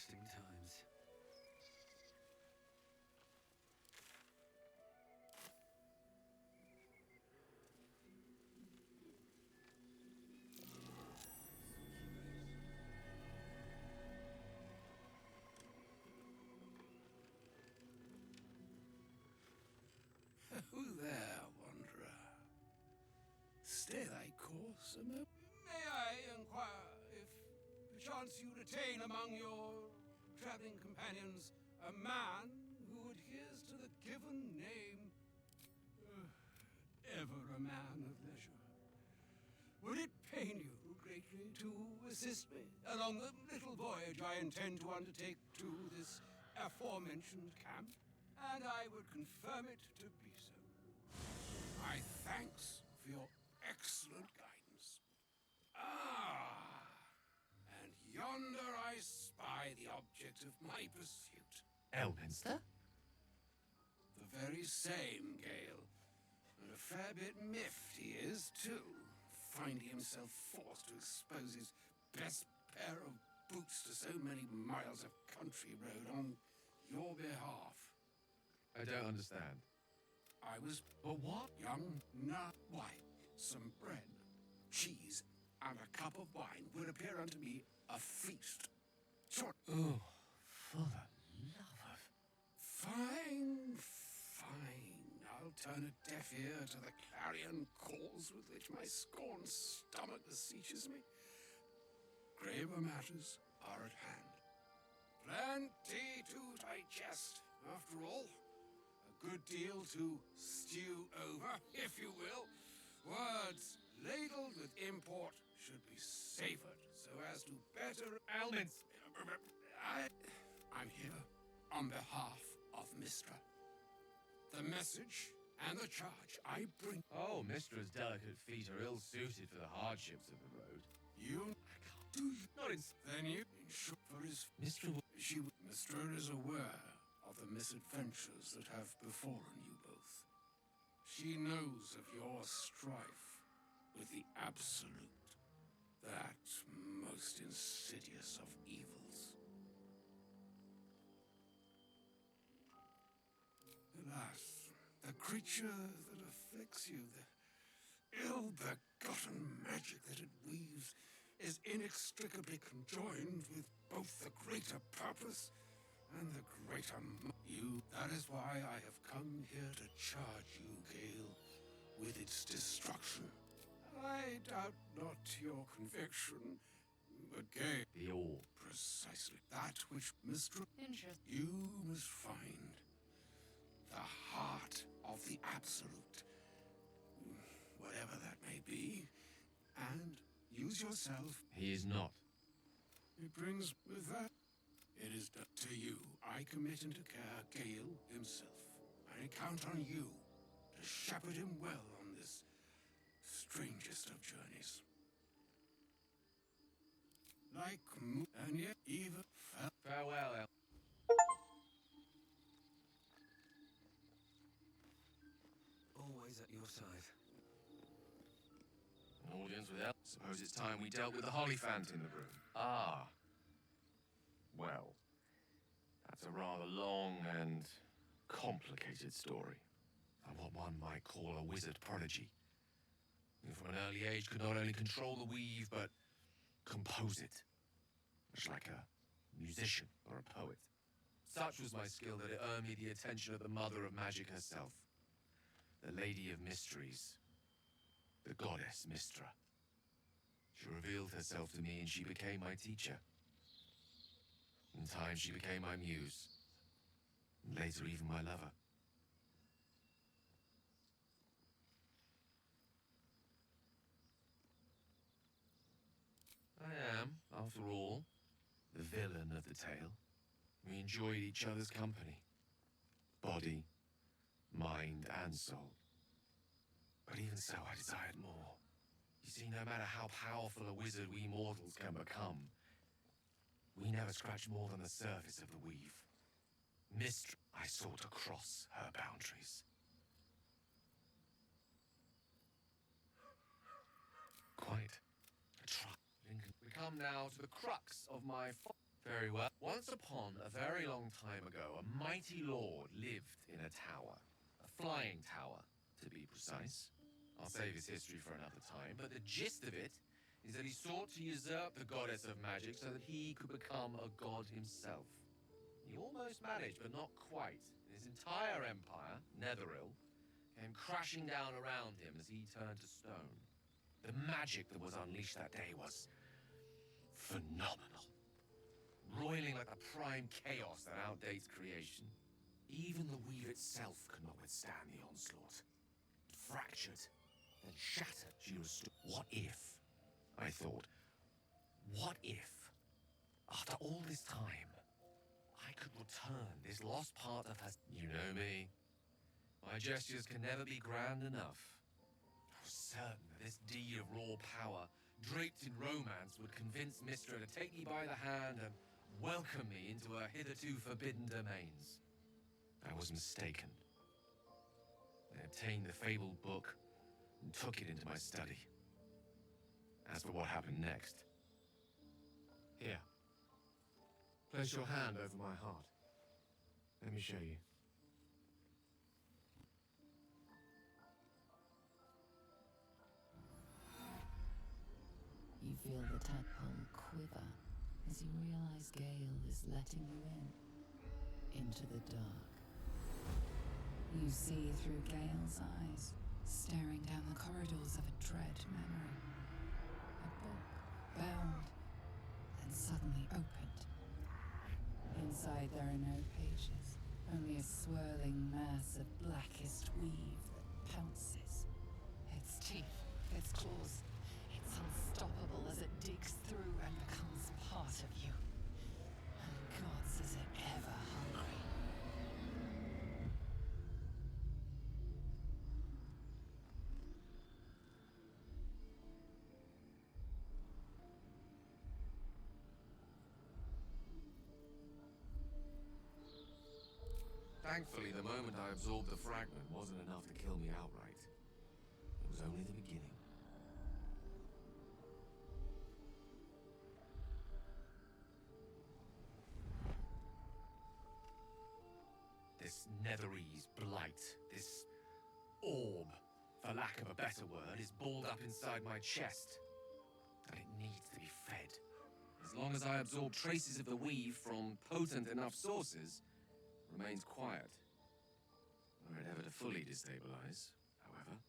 Interesting times. Who there, wanderer? Stay thy course a moment. May I inquire if perchance you retain among your traveling companions a man who adheres to the given name, ever a man of leisure? Would it pain you greatly to assist me along the little voyage I intend to undertake to this aforementioned camp? And I would confirm it to be so. My thanks for your excellent guidance. Ah, and yonder I spy the object of my pursuit. Elminster? The very same, Gale. And a fair bit miffed he is, too, finding himself forced to expose his best pair of boots to so many miles of country road on your behalf. I don't understand. I was But what? young, why, some bread, cheese, and a cup of wine would appear unto me a feast. Sure. Oh, for the love of... Fine. I'll turn a deaf ear to the clarion calls with which my scorned stomach beseeches me. Graver matters are at hand. Plenty to digest, after all. A good deal to stew over, if you will. Words ladled with import should be savored so as to better... Almonds! I'm here on behalf of Mistra. The message and the charge I bring... Oh, Mistra's delicate feet are ill-suited for the hardships of the road. You... Do you... Not in... Then you... For his... Mistra... Mistra is aware of the misadventures that have befallen you both. She knows of your strife with the Absolute, that most insidious of evils. Alas, the creature that afflicts you, the ill-begotten magic that it weaves, is inextricably conjoined with both the greater purpose and the greater you. That is why I have come here to charge you, Gale, with its destruction. I doubt not your conviction, but Gale... The all. Precisely that which Mr. Interesting. You must find the heart of the Absolute, whatever that may be, and use yourself. He is not. It brings with that. It is done to you. I commit into care Gale himself. I count on you to shepherd him well on this strangest of journeys. Like and yet even Farewell, El... Always at your side. An audience with El... Suppose it's time we dealt with the Hollyphant in the room. Ah. Well, that's a rather long and complicated story. I'm what one might call a wizard prodigy. Who from an early age could not only control the weave, but compose it. Much like a musician or a poet. Such was my skill that it earned me the attention of the mother of magic herself. The Lady of Mysteries. The goddess Mistra. She revealed herself to me and she became my teacher. In time, she became my muse. And later, even my lover. I am, after all, the villain of the tale. We enjoyed each other's company. Body, mind, and soul. But even so, I desired more. You see, no matter how powerful a wizard we mortals can become, we never scratch more than the surface of the weave. I sought to cross her boundaries. Quite a try. We come now to the crux of my Very well. Once upon a very long time ago, a mighty lord lived in a tower. A flying tower, to be precise. I'll save his history for another time, but the gist of it is that he sought to usurp the goddess of magic so that he could become a god himself. He almost managed, but not quite. His entire empire, Netheril, came crashing down around him as he turned to stone. The magic that was unleashed that day was phenomenal. Roiling like the prime chaos that outdates creation. Even the weave itself could not withstand the onslaught. It fractured, then shattered. She restored. What if, I thought, what if, after all this time, I could return this lost part of her... You know me. My gestures can never be grand enough. I was certain that this deed of raw power, draped in romance, would convince Mistra to take me by the hand and welcome me into her hitherto forbidden domains. I was mistaken. I obtained the fabled book and took it into my study. As for what happened next... Here. Place your hand over my heart. Let me show you. You feel the tadpole quiver as you realize Gale is letting you into the dark. You see through Gale's eyes, staring down the corridors of a dread memory. A book, bound, and suddenly opened. Inside there are no pages, only a swirling mass of blackest weave that pounces. Its teeth, its claws, it's unstoppable as it digs through and becomes part of you. And gods, is it ever hungry. Thankfully, the moment I absorbed the fragment wasn't enough to kill me outright. It was only the beginning. This Netherese blight, this orb, for lack of a better word, is balled up inside my chest. And it needs to be fed. As long as I absorb traces of the weave from potent enough sources, remains quiet. Were it ever to fully destabilize, however.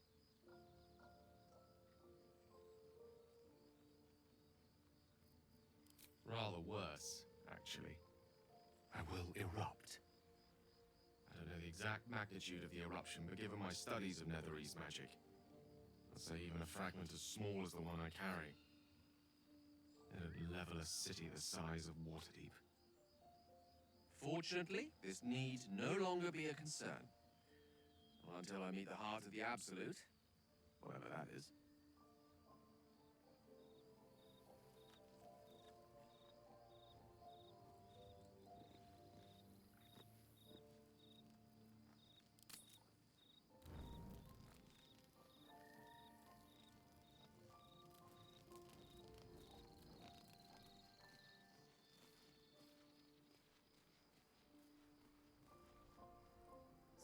Rather worse, actually. I will erupt. I don't know the exact magnitude of the eruption, but given my studies of Netherese magic, I'd say even a fragment as small as the one I carry, it'd level a city the size of Waterdeep. Fortunately, this need no longer be a concern. Well, until I meet the heart of the Absolute, whatever that is.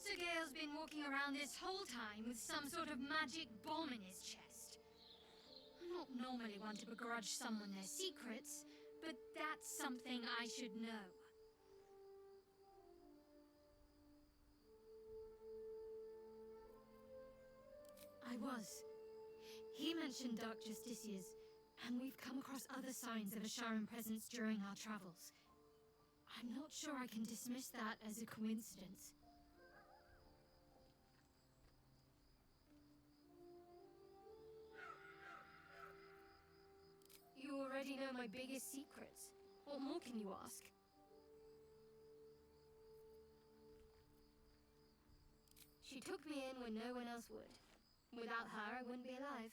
So Gale's been walking around this whole time with some sort of magic bomb in his chest. I'm not normally one to begrudge someone their secrets, but that's something I should know. I was. He mentioned Dark Justicias, and we've come across other signs of a Sharon presence during our travels. I'm not sure I can dismiss that as a coincidence. You already know my biggest secrets. What more can you ask? She took me in when no one else would. Without her, I wouldn't be alive.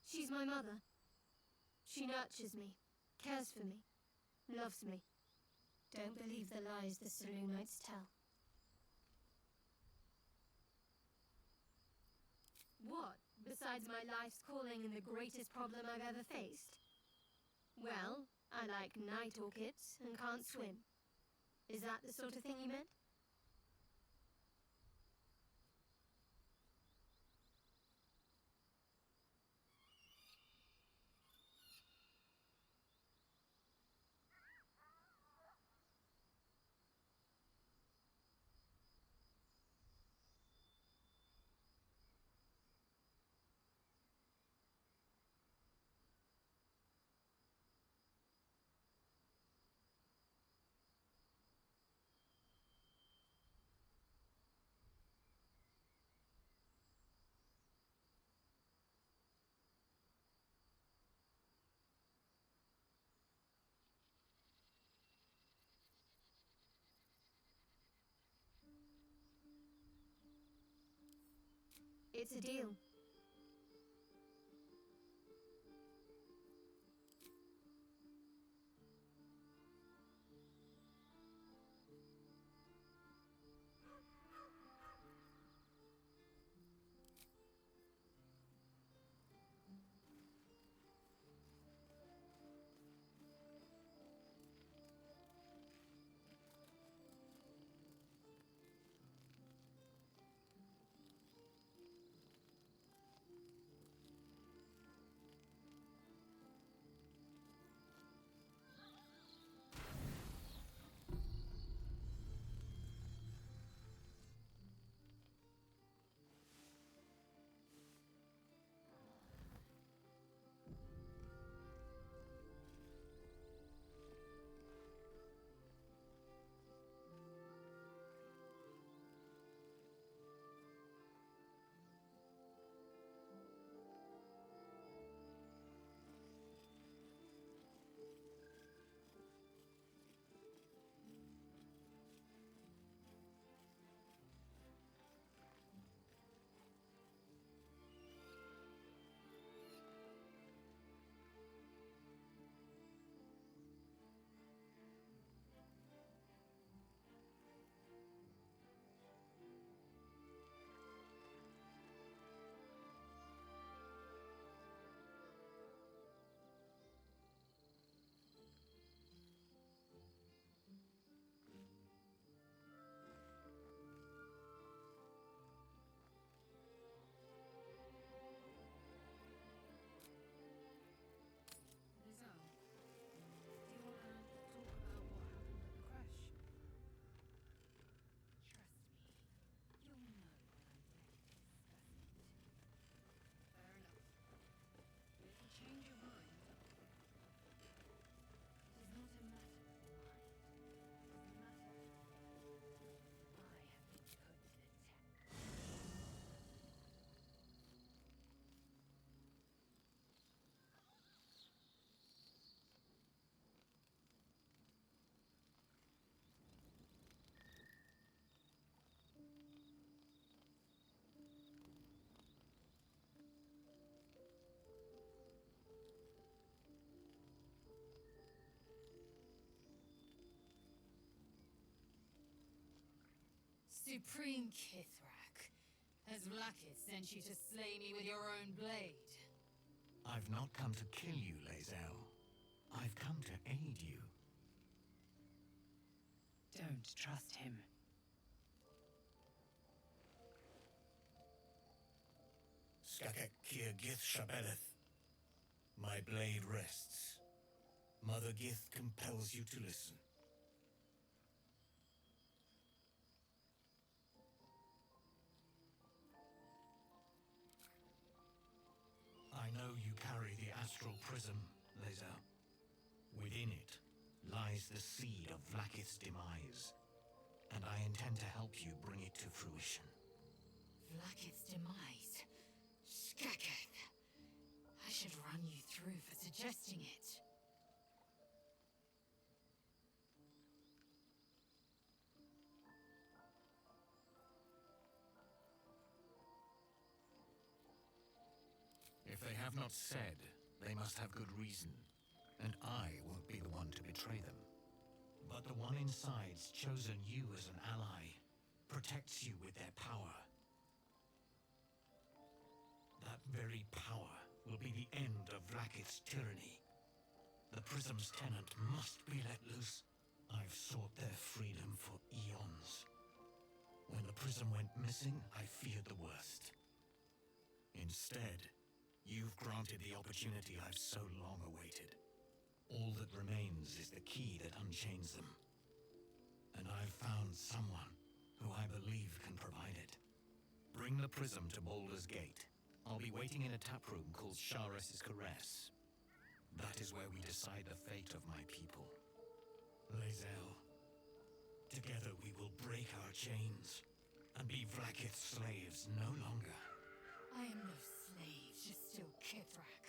She's my mother. She nurtures me, cares for me, loves me. Don't believe the lies the Selûnites tell. What, besides my life's calling and the greatest problem I've ever faced? Well, I like night orchids and can't swim. Is that the sort of thing you meant? It's a deal. Supreme Kithrak, has Vlaakith sent you to slay me with your own blade? I've not come to kill you, Lae'zel. I've come to aid you. Don't trust him. Skakek Kir Gith Shabeleth. My blade rests. Mother Gith compels you to listen. I know you carry the astral prism, Lae'zel. Within it lies the seed of Vlaakith's demise, and I intend to help you bring it to fruition. Vlaakith's demise? Skaketh! I should run you through for suggesting it. If they have not said, they must have good reason, and I won't be the one to betray them. But the one inside's chosen you as an ally, protects you with their power. That very power will be the end of Vlaakith's tyranny. The Prism's tenant must be let loose. I've sought their freedom for eons. When the Prism went missing, I feared the worst. Instead, you've granted the opportunity I've so long awaited. All that remains is the key that unchains them. And I've found someone who I believe can provide it. Bring the Prism to Baldur's Gate. I'll be waiting in a taproom called Shares's Caress. That is where we decide the fate of my people. Lae'zel, together we will break our chains and be Vlaakith's slaves no longer. I am no slave, just still Kithrak.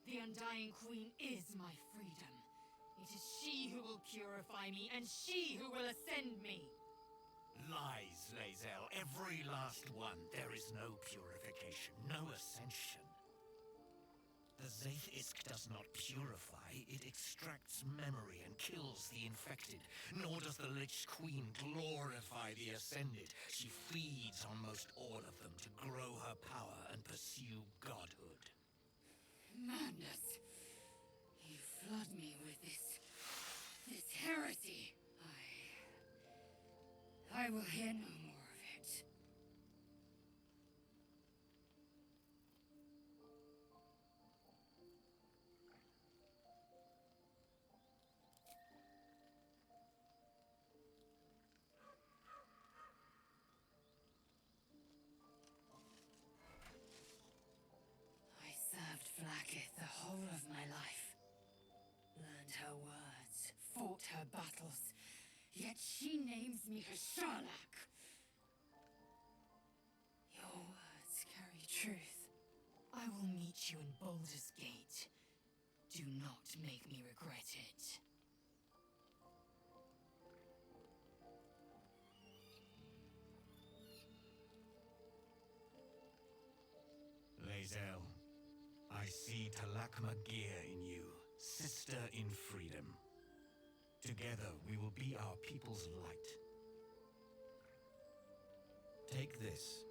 The Undying Queen is my freedom. It is she who will purify me, and she who will ascend me. Lies, Lae'zel, every last one. There is no purification, no ascension. The Zaith-Isk does not purify, it extracts memory and kills the infected. Nor does the Lich Queen glorify the ascended. She feeds on most all of them to grow her power and pursue godhood. Madness! You flood me with this heresy. I will hear no more of it. I served Vlaakith the whole of my life. Learned her words, fought her battles, yet she names me her Sharlak. Your words carry truth. I will meet you in Baldur's Gate. Do not make me regret it. Lae'zel, I see Talakma Gear in you, sister in freedom. Together, we will be our people's light. Take this.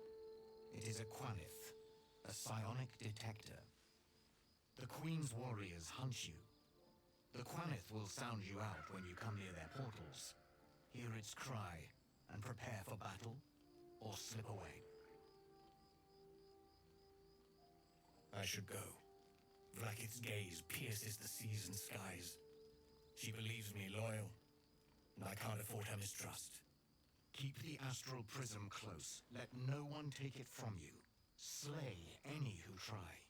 It is a Quanith, a psionic detector. The Queen's warriors hunt you. The Quanith will sound you out when you come near their portals. Hear its cry and prepare for battle, or slip away. I should go. Vlaakith's gaze pierces the seas and skies. She believes me loyal, and I can't afford her mistrust. Keep the astral prism close. Let no one take it from you. Slay any who try.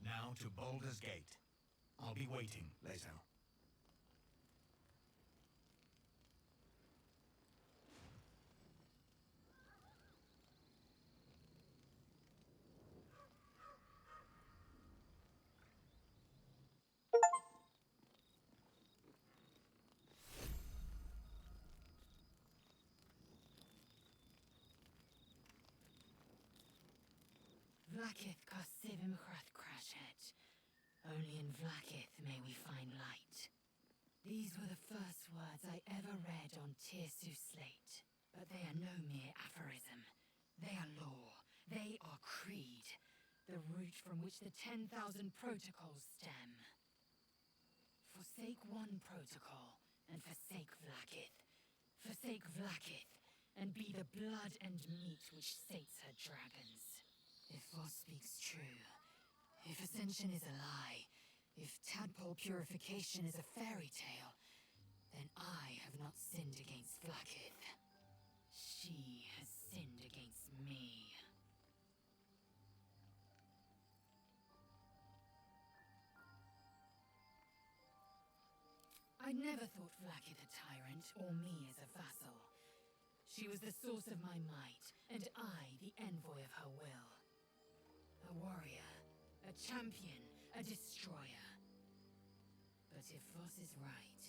Now to Baldur's Gate. I'll be waiting, Lae'zel. Vlaakith Kosivim Crashet. Only in Vlaakith may we find light. These were the first words I ever read on Tirsu slate. But they are no mere aphorism. They are law. They are creed. The root from which the 10,000 protocols stem. Forsake one protocol, and forsake Vlaakith. Forsake Vlaakith, and be the blood and meat which sates her dragons. If Voss speaks true, if Ascension is a lie, if tadpole purification is a fairy tale, then I have not sinned against Vlaakith. She has sinned against me. I never thought Vlaakith a tyrant, or me as a vassal. She was the source of my might, and I the envoy of her will. A warrior, a champion, a destroyer. But if Voss is right,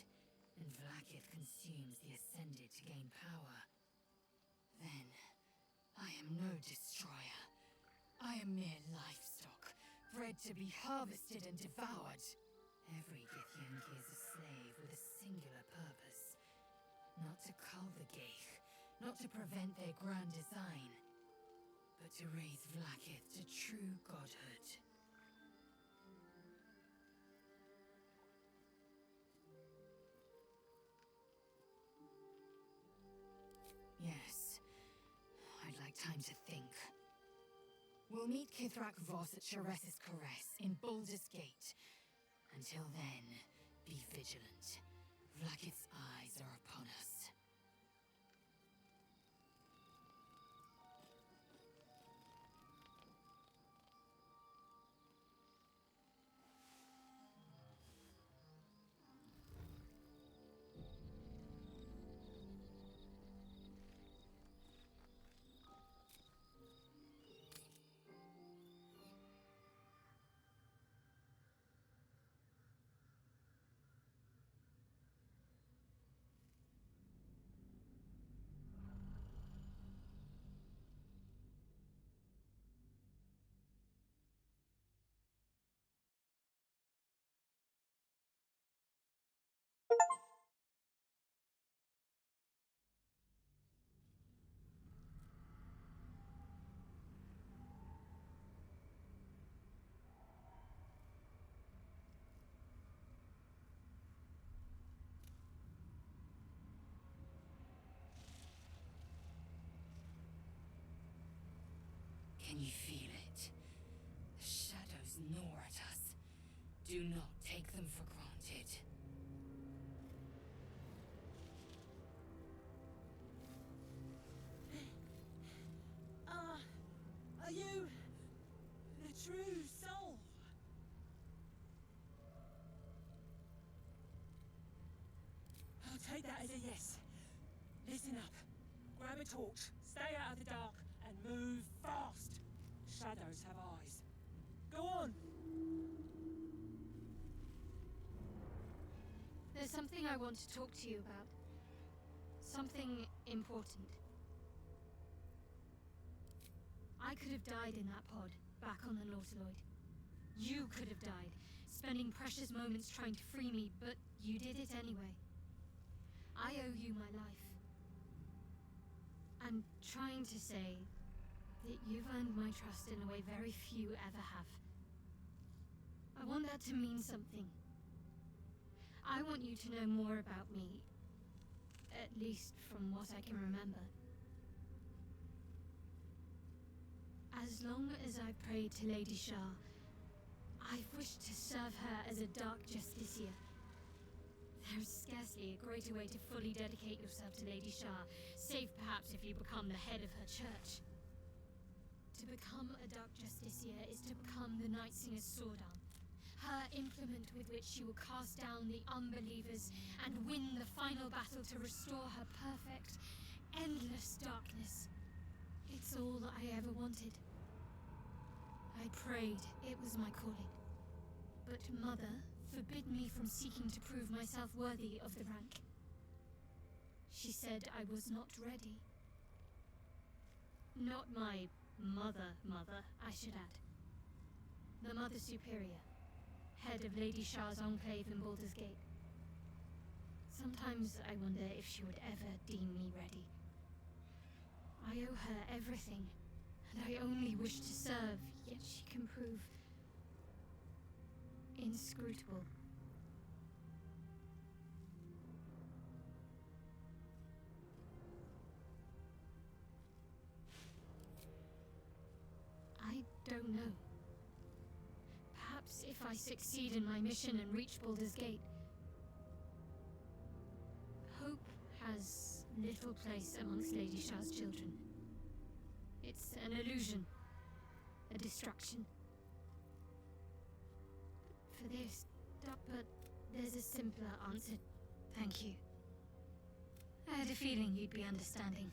and Vlaakith consumes the Ascended to gain power, then I am no destroyer. I am mere livestock, bred to be harvested and devoured. Every Githyanki is a slave with a singular purpose. Not to cull the Geich, not to prevent their grand design, but to raise Vlaakith to true godhood. time to think. We'll meet Kithrak Voss at Chares's Caress in Baldur's Gate. Until then, be vigilant. Vlaakith's eyes are upon us. Can you feel it? The shadows gnaw at us. Do not take them for granted. Are you the true soul? I'll take that as a yes. Listen up. Grab a torch, stay out of the dark, and move fast. Shadows have eyes. Go on! There's something I want to talk to you about. Something important. I could have died in that pod, back on the Nautiloid. You could have died, spending precious moments trying to free me, but you did it anyway. I owe you my life. I'm trying to say that you've earned my trust in a way very few ever have. I want that to mean something. I want you to know more about me, at least from what I can remember. As long as I prayed to Lady Shah, I've wished to serve her as a Dark Justiciar. There's scarcely a greater way to fully dedicate yourself to Lady Shah, save perhaps if you become the head of her church. To become a Dark Justiciar is to become the Night Singer's sword arm, her implement with which she will cast down the unbelievers and win the final battle to restore her perfect, endless darkness. It's all that I ever wanted. I prayed it was my calling. But Mother forbid me from seeking to prove myself worthy of the rank. She said I was not ready. Not my mother, I should add. The Mother Superior, head of Lady Shah's enclave in Baldur's Gate. Sometimes I wonder if she would ever deem me ready. I owe her everything, and I only wish to serve, yet she can prove inscrutable. I don't know. Perhaps if I succeed in my mission and reach Baldur's Gate, hope has little place amongst Lady Shah's children. It's an illusion, a distraction. For this, but there's a simpler answer. Thank you. I had a feeling you'd be understanding.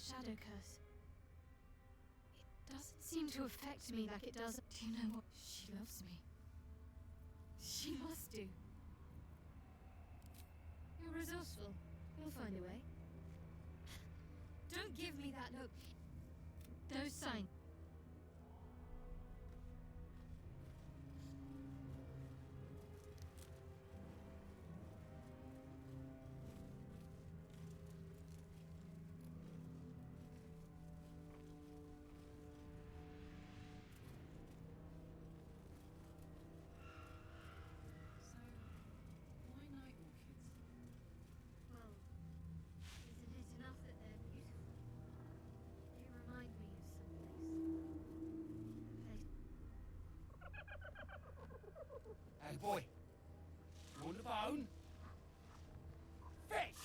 shadow curse. It doesn't seem to affect me like it does. Do you know what? She loves me. She must do. You're resourceful. You'll find a way. Don't give me that look. Those signs. Well, isn't it enough that they're beautiful? They remind me of someplace. Hey, boy. You want the bone? Fetch!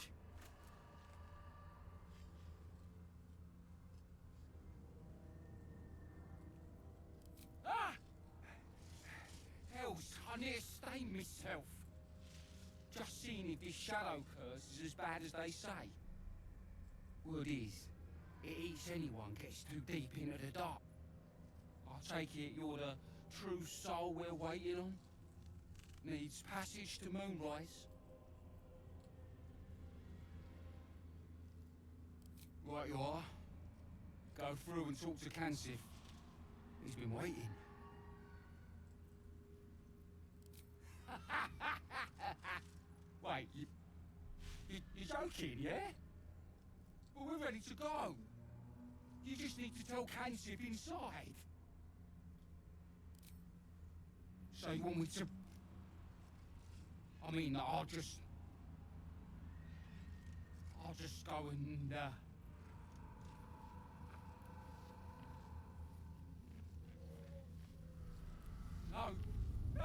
Ah! Hells, I near stained myself. Just seeing if this shadow curse is as bad as they say. Word is, it eats anyone gets too deep into the dark. I take it you're the true soul we're waiting on? Needs passage to Moonrise? Right you are. Go through and talk to Kansif. He's been waiting. Wait, you're joking, yeah? Well, we're ready to go. You just need to tell Kansif inside. So you want me to... I mean, I'll just go and, No! No! I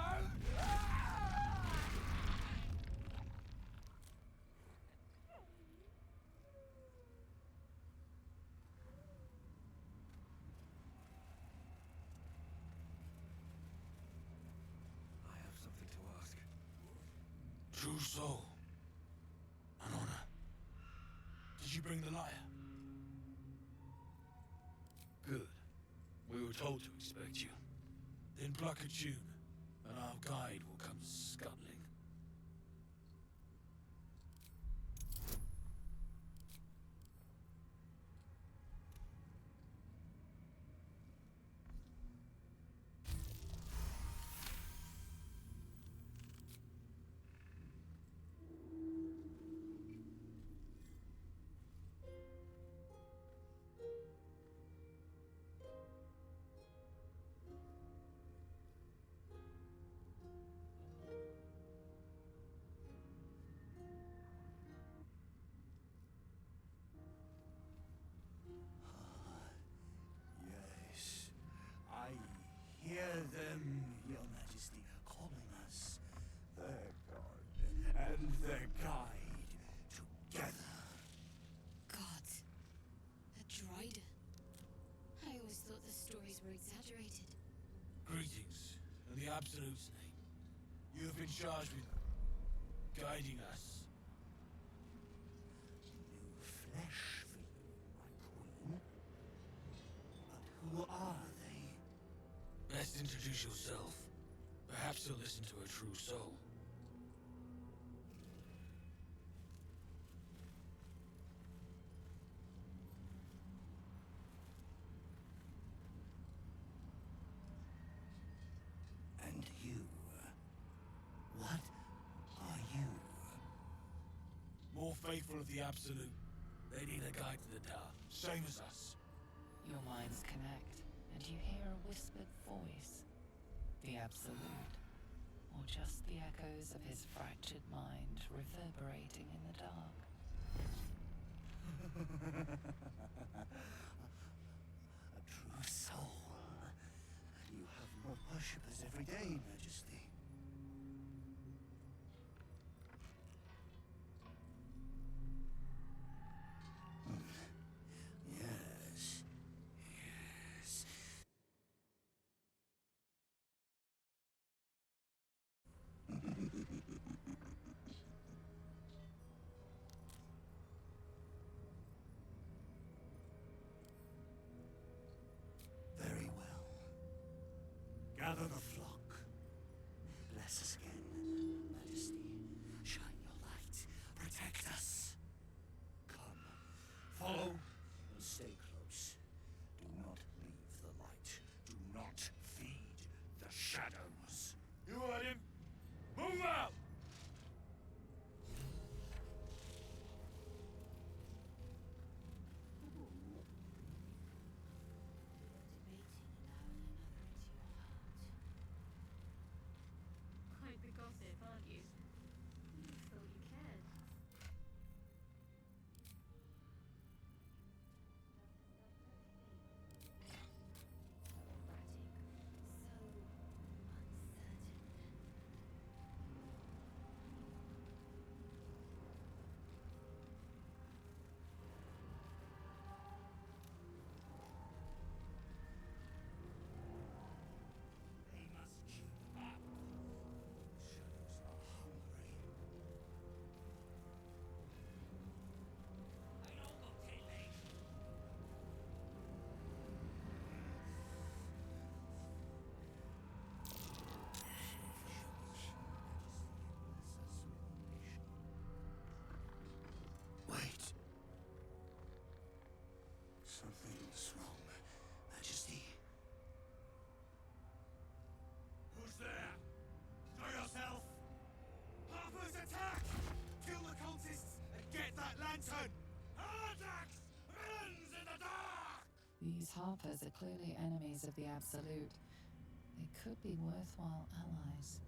have something to ask. True soul. An honor. Did you bring the lyre? Good. We were told to expect you. Then pluck a tune, and our guide will come scuttling. Yes, I hear them, Your Majesty, calling us, their god and their guide, together. God. A Drider. I always thought the stories were exaggerated. Greetings, in the Absolute's name. You have been charged with guiding us. New flesh for you, my queen. But who are they? Best introduce yourself. Perhaps you'll listen to a true soul. And you? What are you? More faithful of the Absolute. They need a guide to the Tower, same as us. Your minds connect, and you hear a whispered voice. The Absolute. Or just the echoes of his fractured mind reverberating in the dark. A true soul. You have more worshippers every day, Majesty. Yes. Yes. Something's wrong, Majesty. Who's there? Show yourself! Harper's attack! Kill the cultists and get that lantern! Hardax! Villains in the dark! These Harpers are clearly enemies of the Absolute. They could be worthwhile allies.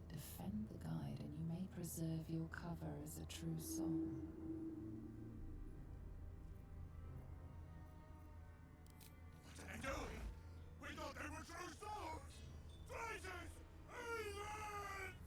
Defend the guide and you may preserve your cover as a true soul. What are they doing? We thought they were true souls! Traitors! Heathens!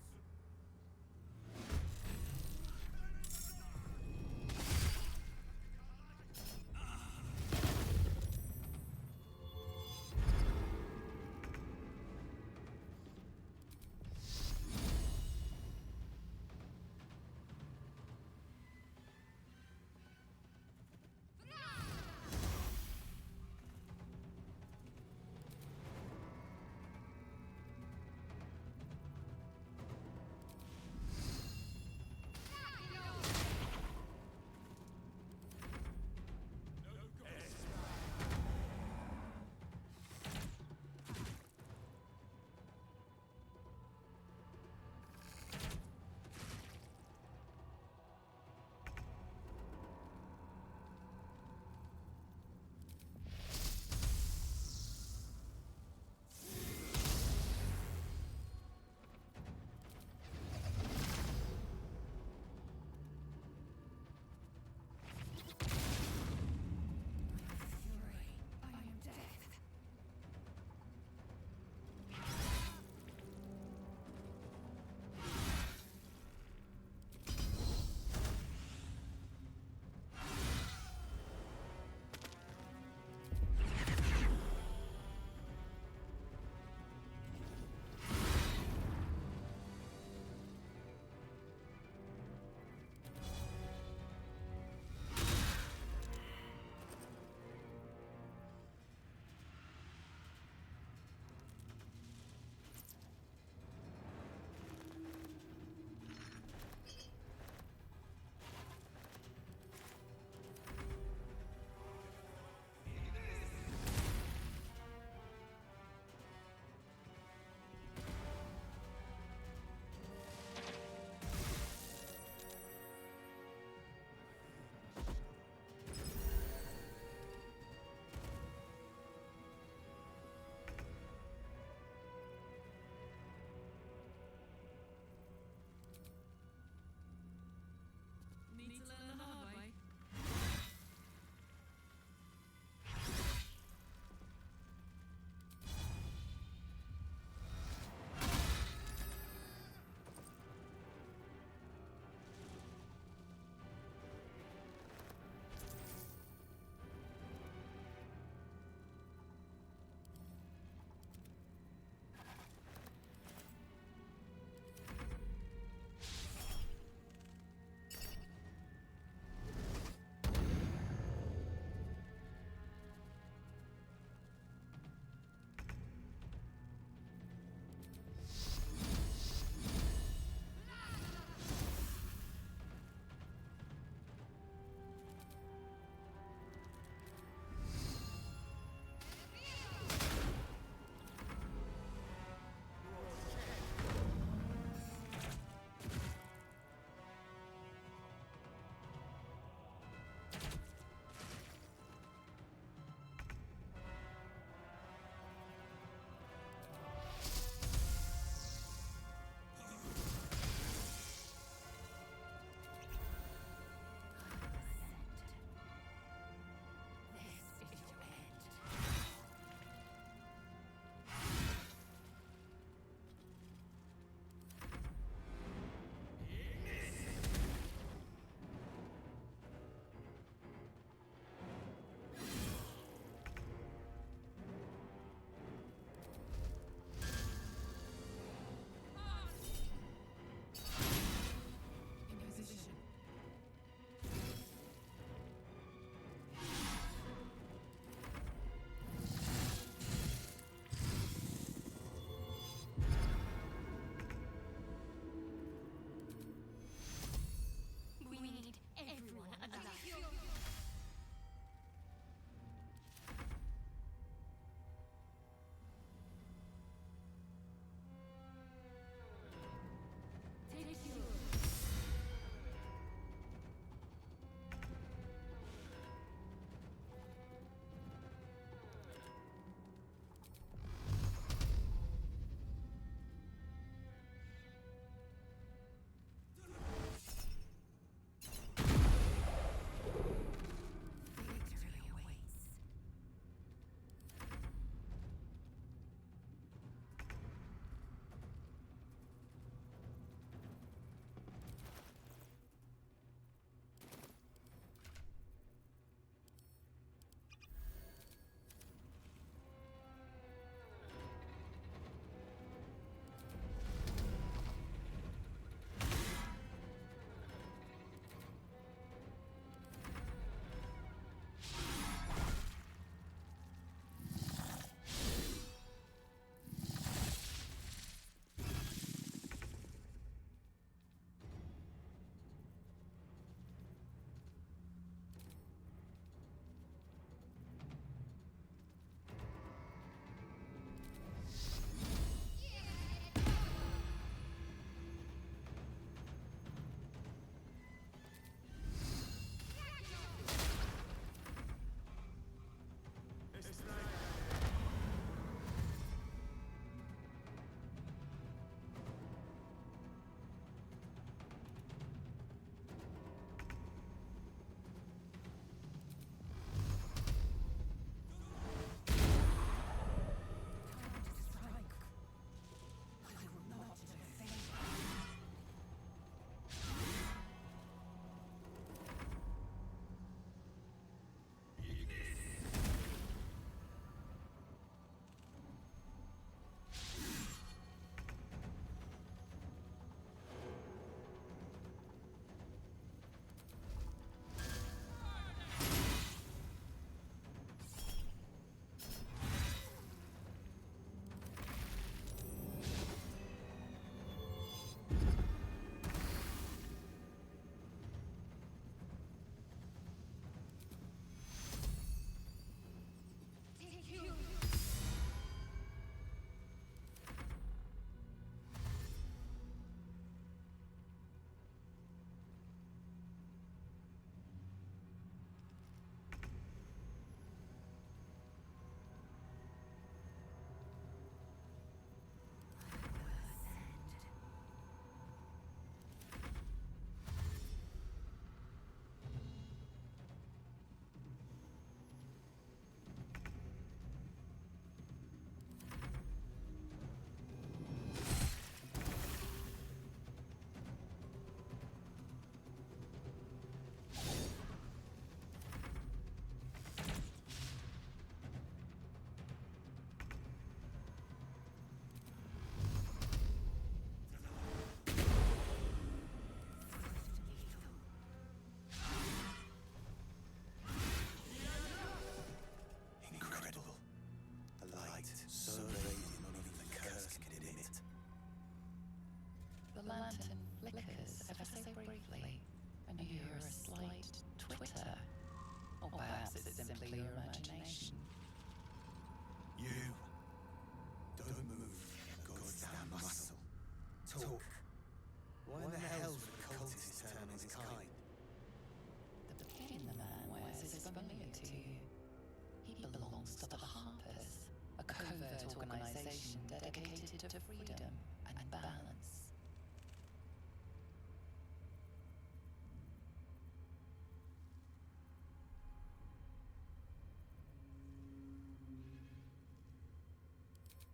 dedicated to freedom and balance.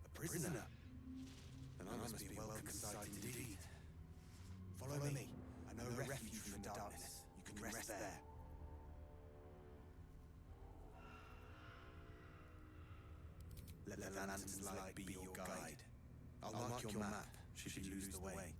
A prisoner? Then I must be a welcome sight indeed. Follow me. I know a refuge from the darkness. You can rest there. Let the lantern's light be your guide. I'll mark your map should you lose the way.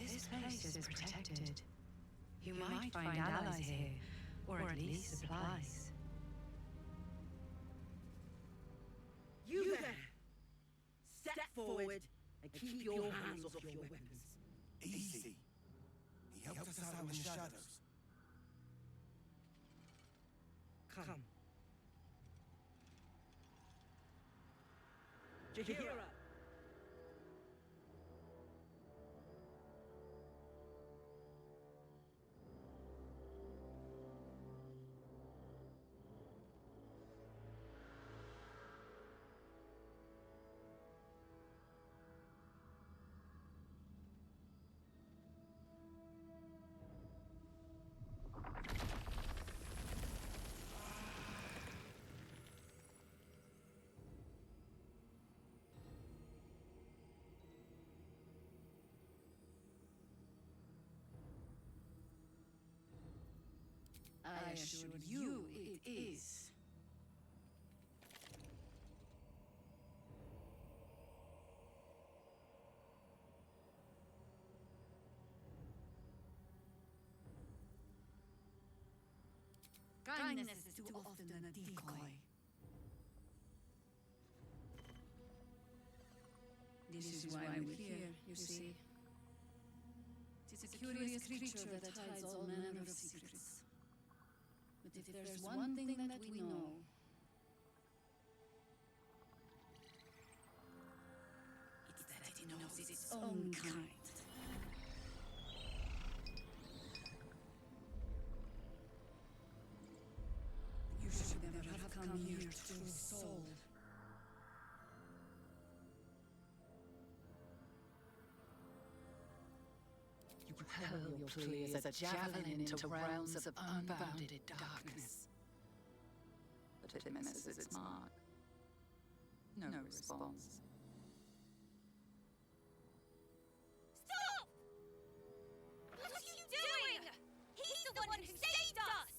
This place is protected. You might find allies here, or at least supplies. You there! Step forward and keep your hands off your weapons. Easy. He helped us out in the shadows. Come. Jahira! I assure you it is. Kindness is too often a decoy. This is why we're here, you see. It's a curious creature that hides all manner of secrets. But if there's one thing that we know, own kind. You should never have come here to true soul. You hurl your plea as a javelin into realms of unbounded darkness. But it misses its mark. No response. Stop! What are you doing? He's the one who saved us!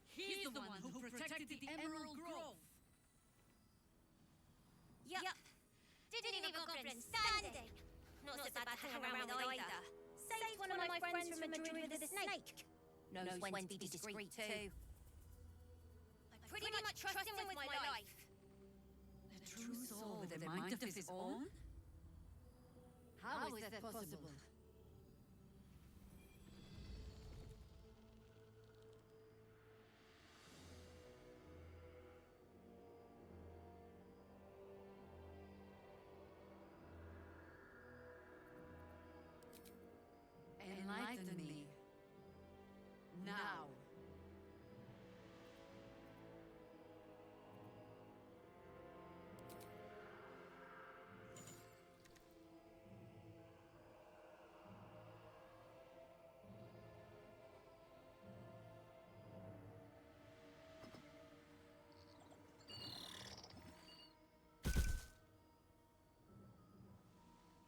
He's the one who protected the Emerald Grove. Yup. Didn't even comprehend standing. Not so bad to hang around with either. Saved one of my friends from a druid with a snake. Knows when to be discreet too. I pretty much trust him with my life. A true soul with a mind of his own? How is that possible? Enlighten me. Now.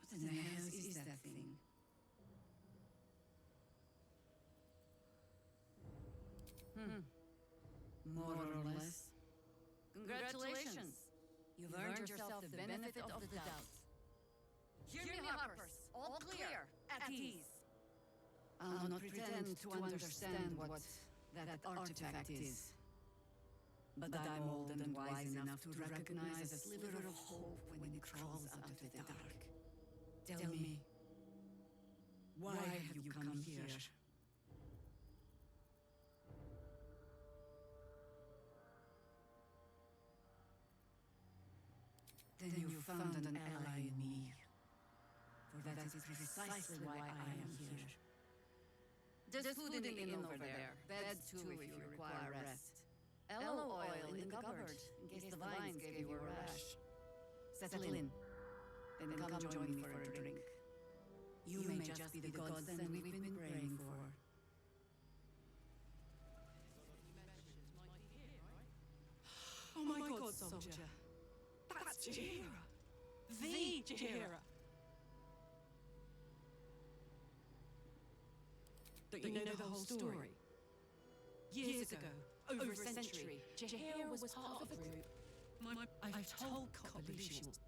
What in the hell is that thing? More or less. Congratulations. You've earned yourself the benefit of the doubt. Hear me, Harpers. All clear. At ease. I'll not pretend to understand what that artifact is. But I'm old and wise enough to recognize a sliver of hope when it crawls out of the dark. Tell me, why have you come here? Then you found an ally in me. For that is precisely why I am here. There's food in the inn over there. Beds too if you require rest. Aloe oil in the cupboard, in case the vines gave you a rash. Settle in. Then come join me for a drink. You may just be the godsend we've been praying for. Oh my god, soldier. That's Jaheira. The Jaheira. Don't you know the whole story? Years ago, over a century, Jaheira was part of a group. I've told Copperly she was